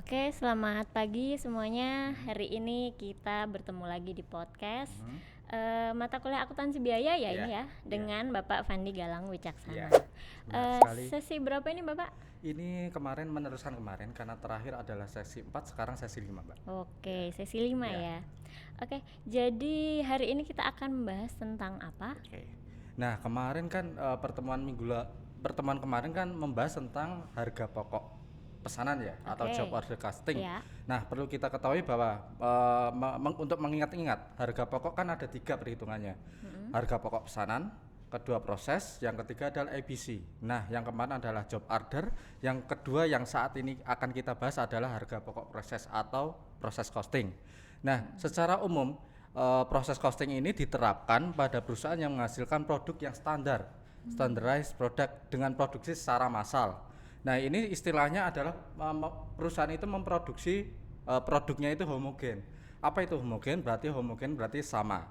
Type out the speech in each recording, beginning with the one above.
Oke, selamat pagi semuanya. Hari ini kita bertemu lagi di podcast Mhm. mata kuliah akuntansi biaya ya Iya, ini ya, iya, dengan Bapak Fandi Galang iya, Wicaksana. benar sekali. Sesi berapa ini Bapak? Ini kemarin meneruskan kemarin karena terakhir adalah sesi 4, sekarang sesi 5, Mbak. Ya, Oke, sesi 5 ya. ya. Oke, jadi hari ini kita akan membahas tentang apa? Oke. Nah, kemarin kan pertemuan kemarin kan membahas tentang harga pokok pesanan ya atau job Oke, order costing. ya. Nah, perlu kita ketahui bahwa untuk mengingat-ingat harga pokok kan ada 3 perhitungannya. Mm-mm. Harga pokok pesanan, kedua proses, yang ketiga adalah ABC. Nah, yang kemarin adalah job order, yang kedua yang saat ini akan kita bahas adalah harga pokok proses atau proses costing. Nah, secara umum proses costing ini diterapkan pada perusahaan yang menghasilkan produk yang standardized product dengan produksi secara massal. Nah, ini istilahnya adalah perusahaan itu memproduksi produknya itu homogen. Apa itu homogen? Homogen berarti sama,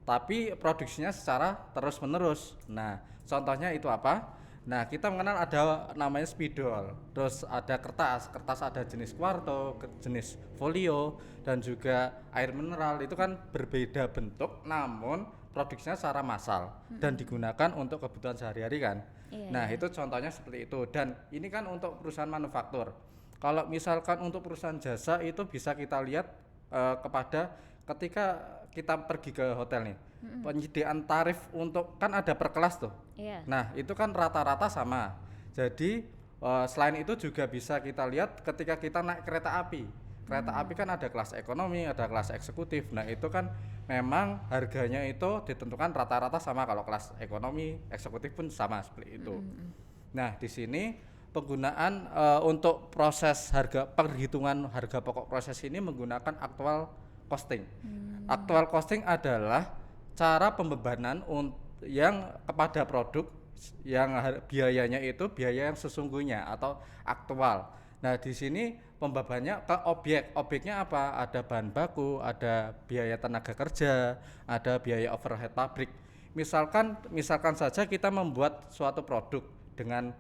tapi produksinya secara terus menerus. Nah, contohnya itu apa? Nah, kita mengenal ada namanya spidol, terus ada kertas ada jenis kuarto, jenis folio, dan juga air mineral. Itu kan berbeda bentuk namun produksinya secara massal dan digunakan untuk kebutuhan sehari-hari kan. Iya, Nah, iya. itu contohnya seperti itu, dan ini kan untuk perusahaan manufaktur. Kalau misalkan untuk perusahaan jasa itu bisa kita lihat kepada ketika kita pergi ke hotel nih, penyediaan tarif untuk kan ada per kelas tuh. Iya. Nah, itu kan rata-rata sama. Jadi selain itu juga bisa kita lihat ketika kita naik kereta api. Kereta api kan ada kelas ekonomi, ada kelas eksekutif. Nah, itu kan memang harganya itu ditentukan rata-rata sama, kalau kelas ekonomi, eksekutif pun sama seperti itu. Nah, di sini penggunaan untuk proses perhitungan harga pokok proses ini menggunakan actual costing. Actual costing adalah cara pembebanan yang kepada produk yang biayanya itu biaya yang sesungguhnya atau aktual. Nah, di sini pembebannya ke objek. Objeknya apa? Ada bahan baku, ada biaya tenaga kerja, ada biaya overhead pabrik. Misalkan saja kita membuat suatu produk dengan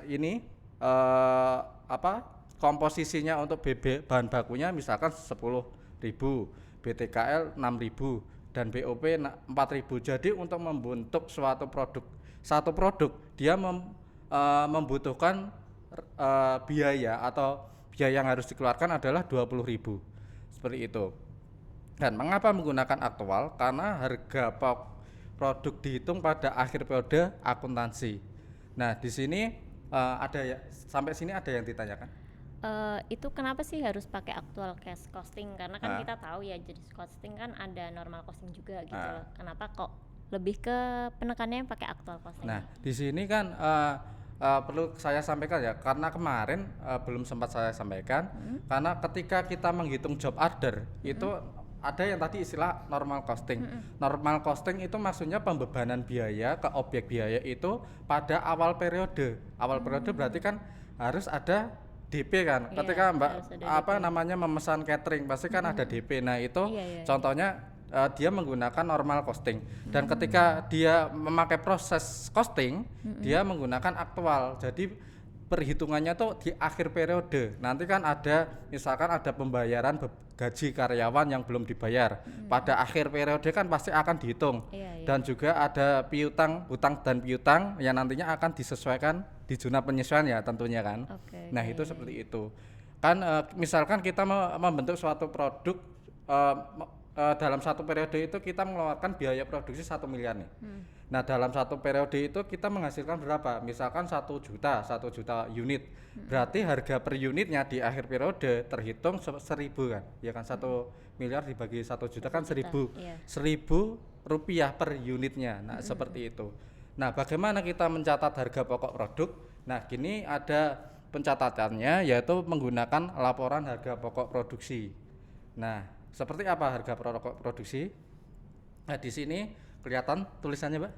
ini apa? Komposisinya untuk bahan bakunya misalkan 10.000, BTKL 6.000, dan BOP 4.000. Jadi untuk membentuk satu produk dia membutuhkan biaya atau biaya yang harus dikeluarkan adalah 20.000. Seperti itu. Dan mengapa menggunakan aktual? Karena harga produk dihitung pada akhir periode akuntansi. Nah, di sini ada ya, sampai sini ada yang ditanyakan? Itu kenapa sih harus pakai actual cash costing? Karena kan Ah, kita tahu ya jenis costing kan ada normal costing juga gitu ah. loh. Kenapa kok lebih ke penekannya yang pakai actual costing Nah, nih? di sini kan perlu saya sampaikan ya, karena kemarin belum sempat saya sampaikan, karena ketika kita menghitung job order itu ada yang tadi istilah normal costing. Normal costing itu maksudnya pembebanan biaya ke objek biaya itu pada awal periode. Awal periode berarti kan harus ada DP kan. Iya, Ketika Mbak harus ada DP. memesan catering pasti kan ada DP. Nah, itu Iya, iya, iya. contohnya dia menggunakan normal costing, dan ketika dia memakai proses costing dia menggunakan aktual. Jadi perhitungannya tuh di akhir periode. Nanti kan ada misalkan ada pembayaran gaji karyawan yang belum dibayar. Pada akhir periode kan pasti akan dihitung. Iya, iya. Dan juga ada hutang dan piutang yang nantinya akan disesuaikan di zona penyesuaian ya tentunya kan. Oke, Nah, iya, itu iya, iya. seperti itu. Kan misalkan kita membentuk suatu produk dalam satu periode itu kita mengeluarkan biaya produksi 1 miliar nih. Nah, dalam satu periode itu kita menghasilkan berapa? Misalkan 1 juta unit. Berarti harga per unitnya di akhir periode terhitung 1.000 kan? Ya kan, 1 miliar dibagi 1 juta kan 1 juta, 1.000. iya. 1.000 rupiah per unitnya. Nah, seperti itu. Nah, bagaimana kita mencatat harga pokok produk? Nah, gini ada pencatatannya, yaitu menggunakan laporan harga pokok produksi. Nah, seperti apa harga pokok produksi? Nah, di sini kelihatan tulisannya, Mbak.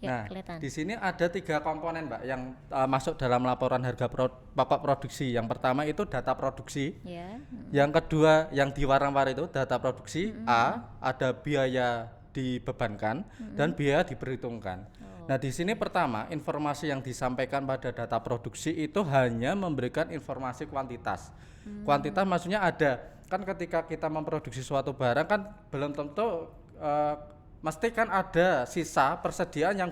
Ya, Nah, kelihatan. di sini ada 3 komponen, Mbak, yang masuk dalam laporan harga pokok produksi. Yang pertama itu data produksi. Ya. Yang kedua yang diwarna-warni itu data produksi. A, ada biaya dibebankan dan biaya diperhitungkan. Nah, di sini pertama, informasi yang disampaikan pada data produksi itu hanya memberikan informasi kuantitas. Kuantitas maksudnya ada, kan ketika kita memproduksi suatu barang kan belum tentu mesti kan ada sisa persediaan yang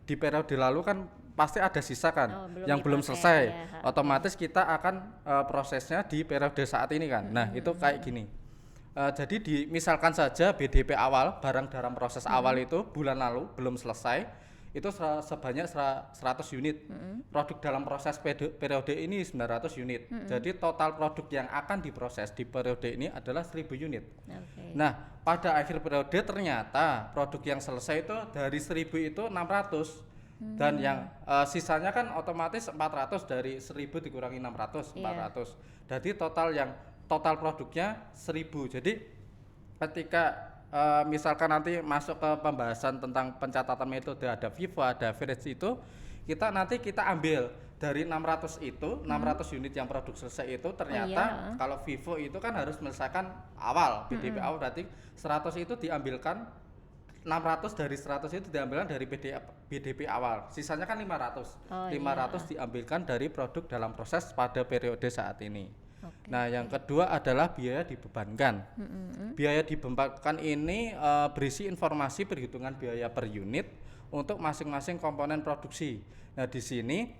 di periode lalu kan pasti ada sisa kan yang belum selesai. Ya, Otomatis kita akan prosesnya di periode saat ini kan. Nah, itu kayak gini. Jadi misalkan saja BDP awal barang dalam proses awal itu bulan lalu belum selesai itu sebanyak 100 unit. Produk dalam proses periode ini 900 unit. Jadi total produk yang akan diproses di periode ini adalah 1000 unit. Nah, pada akhir periode ternyata produk yang selesai itu dari 1000 itu 600. Dan yang sisanya kan otomatis 400 dari 1000 dikurangi 600, 400. Jadi total produknya 1000. Jadi ketika misalkan nanti masuk ke pembahasan tentang pencatatan metode ada FIFO, ada average itu, kita ambil dari 600 itu, 600 unit yang produk selesai itu ternyata kalau FIFO itu kan harus menyelesaikan awal, BDP awal berarti 100 itu diambilkan 600 dari 100 itu diambilkan dari BDP awal. Sisanya kan 500. 500 diambilkan dari produk dalam proses pada periode saat ini. Nah, yang kedua adalah biaya dibebankan. Biaya dibebankan ini berisi informasi perhitungan biaya per unit untuk masing-masing komponen produksi. Nah, di sini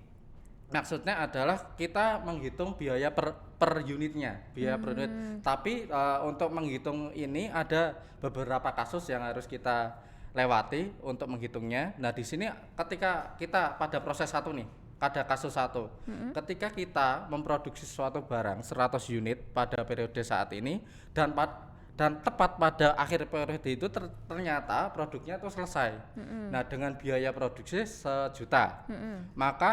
maksudnya adalah kita menghitung biaya per unitnya, biaya per unit. Tapi untuk menghitung ini ada beberapa kasus yang harus kita lewati untuk menghitungnya. Nah, di sini ketika kita pada proses satu nih, ada kasus satu. Ketika kita memproduksi suatu barang 100 unit pada periode saat ini dan tepat pada akhir periode itu ternyata produknya itu selesai. Nah, dengan biaya produksi 1.000.000. Maka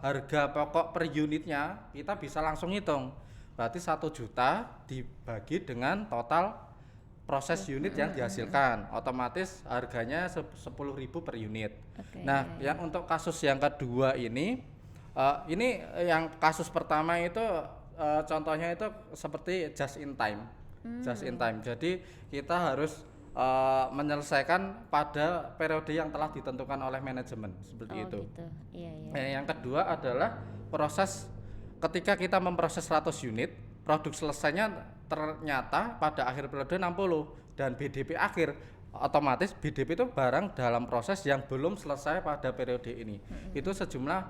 harga pokok per unitnya kita bisa langsung hitung. Berarti 1.000.000 dibagi dengan total proses unit yang dihasilkan, otomatis harganya 10.000 per unit. Nah, yang untuk kasus yang kedua ini yang kasus pertama itu contohnya itu seperti just in time. Jadi kita harus menyelesaikan pada periode yang telah ditentukan oleh manajemen seperti itu. Gitu. Yang kedua adalah proses ketika kita memproses 100 unit, produk selesainya ternyata pada akhir periode 60 dan BDP akhir, otomatis BDP itu barang dalam proses yang belum selesai pada periode ini. Itu sejumlah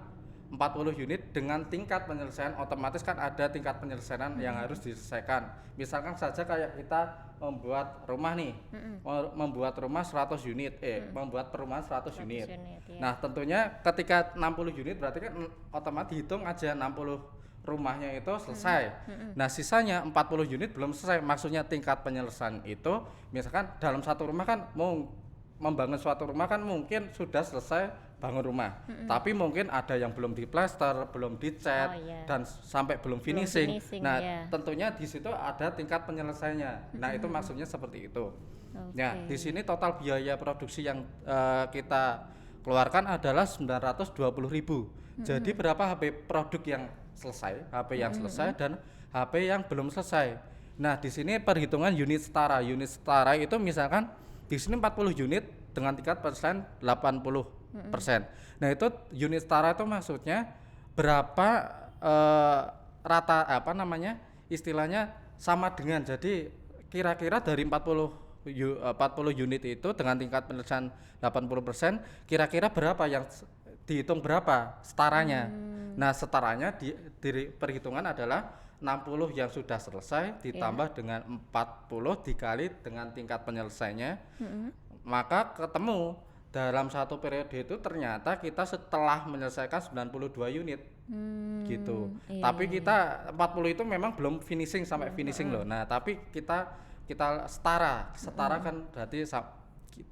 40 unit dengan tingkat penyelesaian, otomatis kan ada tingkat penyelesaian yang harus diselesaikan. Misalkan saja kayak kita membuat rumah nih, membuat rumah 100 unit, membuat perumahan 100 unit. Nah, tentunya ketika 60 unit berarti kan otomatis hitung aja 60 rumahnya itu selesai. Nah, sisanya 40 unit belum selesai. Maksudnya tingkat penyelesaian itu misalkan dalam satu rumah kan mau membangun suatu rumah kan mungkin sudah selesai bangun rumah. Tapi mungkin ada yang belum diplaster, belum dicat dan sampai belum finishing. Nah, tentunya di situ ada tingkat penyelesaiannya. Nah, itu maksudnya seperti itu. Nah, di sini total biaya produksi yang kita keluarkan adalah 920.000. Jadi berapa HP produk yang selesai, HP yang selesai dan HP yang belum selesai. Nah, di sini perhitungan unit setara. Unit setara itu misalkan di sini 40 unit dengan tingkat persen 80%. Nah, itu unit setara itu maksudnya berapa rata istilahnya sama dengan. Jadi kira-kira dari 40 unit itu dengan tingkat penyelesaian 80%, kira-kira berapa yang dihitung berapa setaranya. Nah, setaranya di perhitungan adalah 60 yang sudah selesai ditambah dengan 40 dikali dengan tingkat penyelesaiannya. Maka ketemu dalam satu periode itu ternyata kita setelah menyelesaikan 92 unit. Gitu. Tapi kita 40 itu memang belum finishing sampai finishing loh. Nah, tapi kita setara kan berarti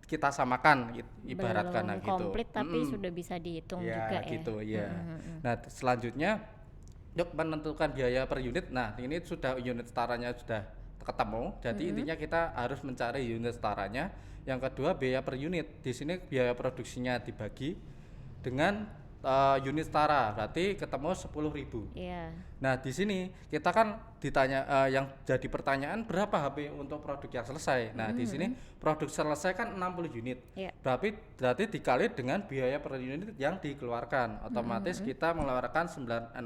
kita samakan ibaratkan belum gitu. Komplit tapi sudah bisa dihitung juga gitu, ya. Nah, selanjutnya untuk menentukan biaya per unit. Nah, ini sudah unit setaranya sudah ketemu. Jadi intinya kita harus mencari unit setaranya. Yang kedua biaya per unit. Di sini biaya produksinya dibagi dengan unit setara, berarti ketemu 10.000. Iya. Nah, di sini kita kan ditanya yang jadi pertanyaan berapa HP untuk produk yang selesai. Nah, di sini produk selesai kan 60 unit. Iya. Berarti dikali dengan biaya per unit yang dikeluarkan. Otomatis kita mengeluarkan 600.000.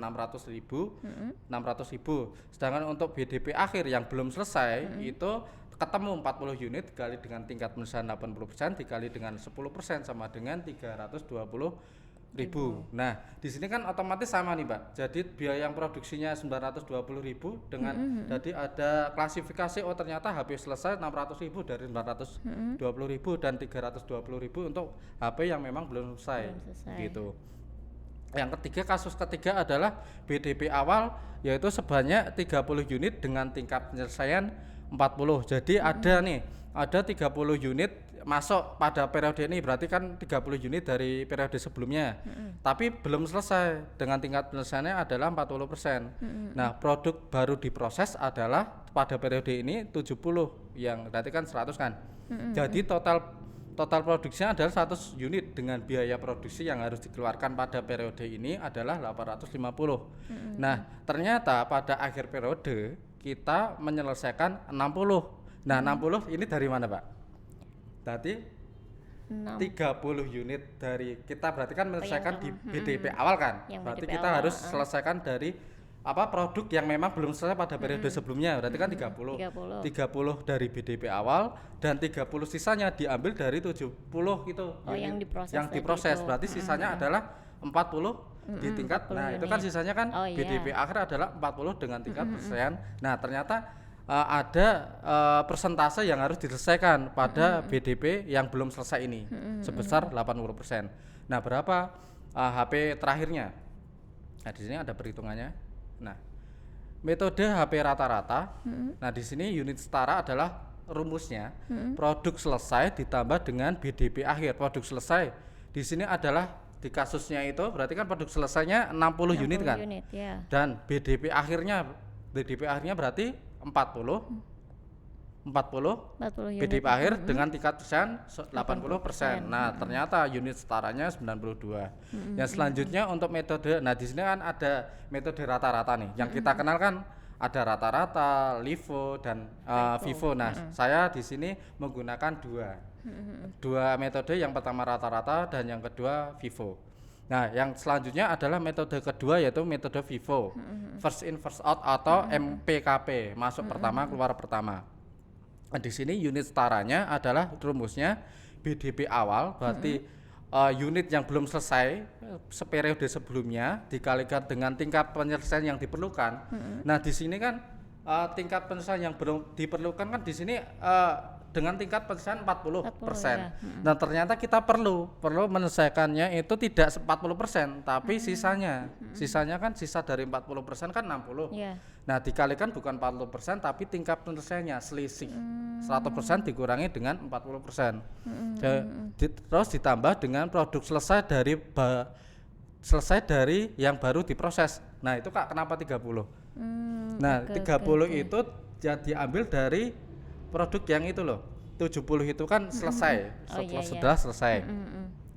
Sedangkan untuk BDP akhir yang belum selesai itu ketemu 40 unit dikali dengan tingkat penyelesaian 80% dikali dengan 10% sama dengan 320.000. Nah, di sini kan otomatis sama nih, Mbak. Jadi biaya yang produksinya 920.000 dengan jadi ada klasifikasi ternyata HP selesai 600.000 dari 920.000 dan 320.000 untuk HP yang memang belum selesai. Gitu. Yang ketiga, kasus ketiga adalah BDP awal yaitu sebanyak 30 unit dengan tingkat penyelesaian 40. Jadi ada 30 unit masuk pada periode ini, berarti kan 30 unit dari periode sebelumnya. Tapi belum selesai dengan tingkat penyelesaiannya adalah 40%. Nah, produk baru diproses adalah pada periode ini 70 yang berarti kan 100 kan. Jadi total produksinya adalah 100 unit dengan biaya produksi yang harus dikeluarkan pada periode ini adalah 850. Nah, ternyata pada akhir periode kita menyelesaikan 60. Nah, 60 ini dari mana, Pak? Berarti 30 unit dari kita berarti kan menyelesaikan di BDP awal kan. Berarti BDP kita awal, harus selesaikan dari produk yang memang belum selesai pada periode sebelumnya. Berarti kan 30 dari BDP awal dan 30 sisanya diambil dari 70 itu yang diproses. Yang diproses berarti sisanya adalah 40 di tingkat. Nah, itu kan sisanya kan BDP akhir adalah 40 dengan tingkat persen. Nah, ternyata ada persentase yang harus diselesaikan pada BDP yang belum selesai ini sebesar 80%. Nah, berapa HP terakhirnya? Nah, di sini ada perhitungannya. Nah, metode HP rata-rata. Nah, di sini unit setara adalah rumusnya produk selesai ditambah dengan BDP akhir. Produk selesai di sini adalah di kasusnya itu berarti kan produk selesainya 60 unit kan. Dan BDP akhirnya berarti 40 BDP akhir dengan tingkat persen 80%. Nah, ternyata unit setaranya 92. Yang selanjutnya untuk metode, nah di sini kan ada metode rata-rata nih. Yang kita kenal kan ada rata-rata, LIFO dan FIFO. Nah, saya di sini menggunakan dua metode, yang pertama rata-rata dan yang kedua FIFO. Nah, yang selanjutnya adalah metode kedua yaitu metode FIFO, first in first out atau MPKP, masuk pertama keluar pertama. Nah, di sini unit setaranya adalah rumusnya BDP awal, berarti unit yang belum selesai seperiode sebelumnya dikalikan dengan tingkat penyelesaian yang diperlukan. Nah, di sini kan tingkat penyelesaian yang belum diperlukan kan di sini dengan tingkat penyelesaian 40%. Nah, ternyata kita perlu menyelesaikannya itu tidak 40%, tapi sisanya kan sisa dari 40% kan 60. Nah, dikalikan bukan 40% tapi tingkat penyelesaiannya selisih 100% dikurangi dengan 40%. Terus ditambah dengan produk selesai dari yang baru diproses. Nah, itu Kak, kenapa 30? Nah, 30 itu jadi ambil dari produk yang itu loh, 70 itu kan selesai, sudah selesai.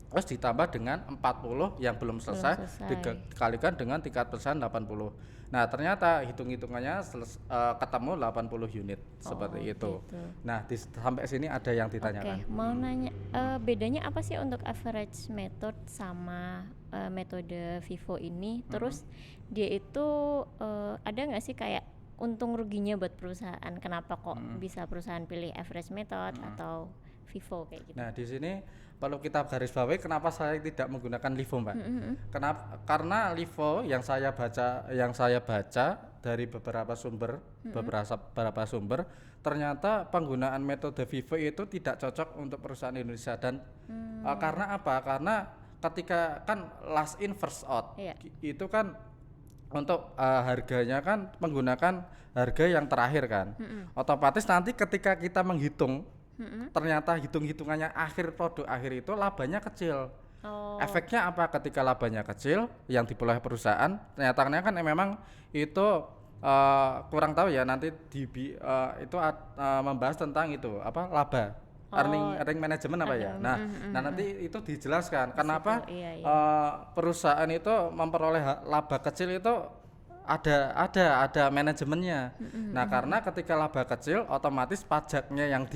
Terus ditambah dengan 40 yang belum selesai. Dikalikan dengan tingkat persen 80. Nah, ternyata hitung-hitungannya ketemu 80 unit seperti itu. Nah, sampai sini ada yang ditanyakan. Mau nanya, bedanya apa sih untuk average method sama metode FIFO ini? Terus dia itu ada nggak sih kayak untung ruginya buat perusahaan? Kenapa kok bisa perusahaan pilih average method atau FIFO kayak gitu? Nah, di sini perlu kita garis bawahi kenapa saya tidak menggunakan LIFO, Mbak. Karena LIFO yang saya baca dari beberapa sumber, ternyata penggunaan metode FIFO itu tidak cocok untuk perusahaan Indonesia. Dan karena apa? Karena ketika kan last in first out, itu kan untuk harganya kan menggunakan harga yang terakhir kan. Otomatis nanti ketika kita menghitung, ternyata hitung-hitungannya produk akhir itu labanya kecil. Efeknya apa ketika labanya kecil yang diperoleh perusahaan? Ternyata kan memang itu kurang tahu ya, nanti itu membahas tentang itu laba. earning management apa ya. Nah, nanti itu dijelaskan kenapa iya, perusahaan itu memperoleh laba kecil itu ada manajemennya. Nah, karena ketika laba kecil otomatis pajaknya yang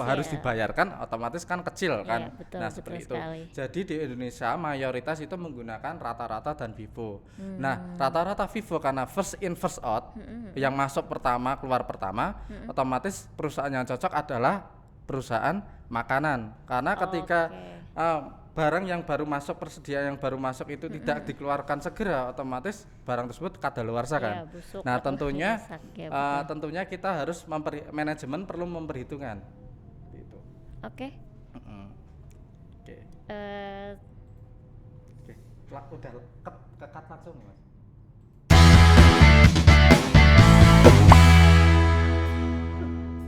harus kecil. dibayarkan otomatis kan kecil kan. Iya, betul, Nah, betul seperti itu. sekali. Jadi di Indonesia mayoritas itu menggunakan rata-rata dan Vivo. Nah, rata-rata Vivo karena first in first out, yang masuk pertama keluar pertama, otomatis perusahaan yang cocok adalah perusahaan makanan. Karena ketika barang yang baru masuk, persediaan yang baru masuk itu tidak dikeluarkan segera, otomatis barang tersebut kadaluarsa kan. Iya, busuk Nah, atau tentunya rusak, ya, betul. tentunya kita harus manajemen perlu memperhitungkan gitu. Oke. Oke. Eh, Oke. Udah kekat langsung, Mas.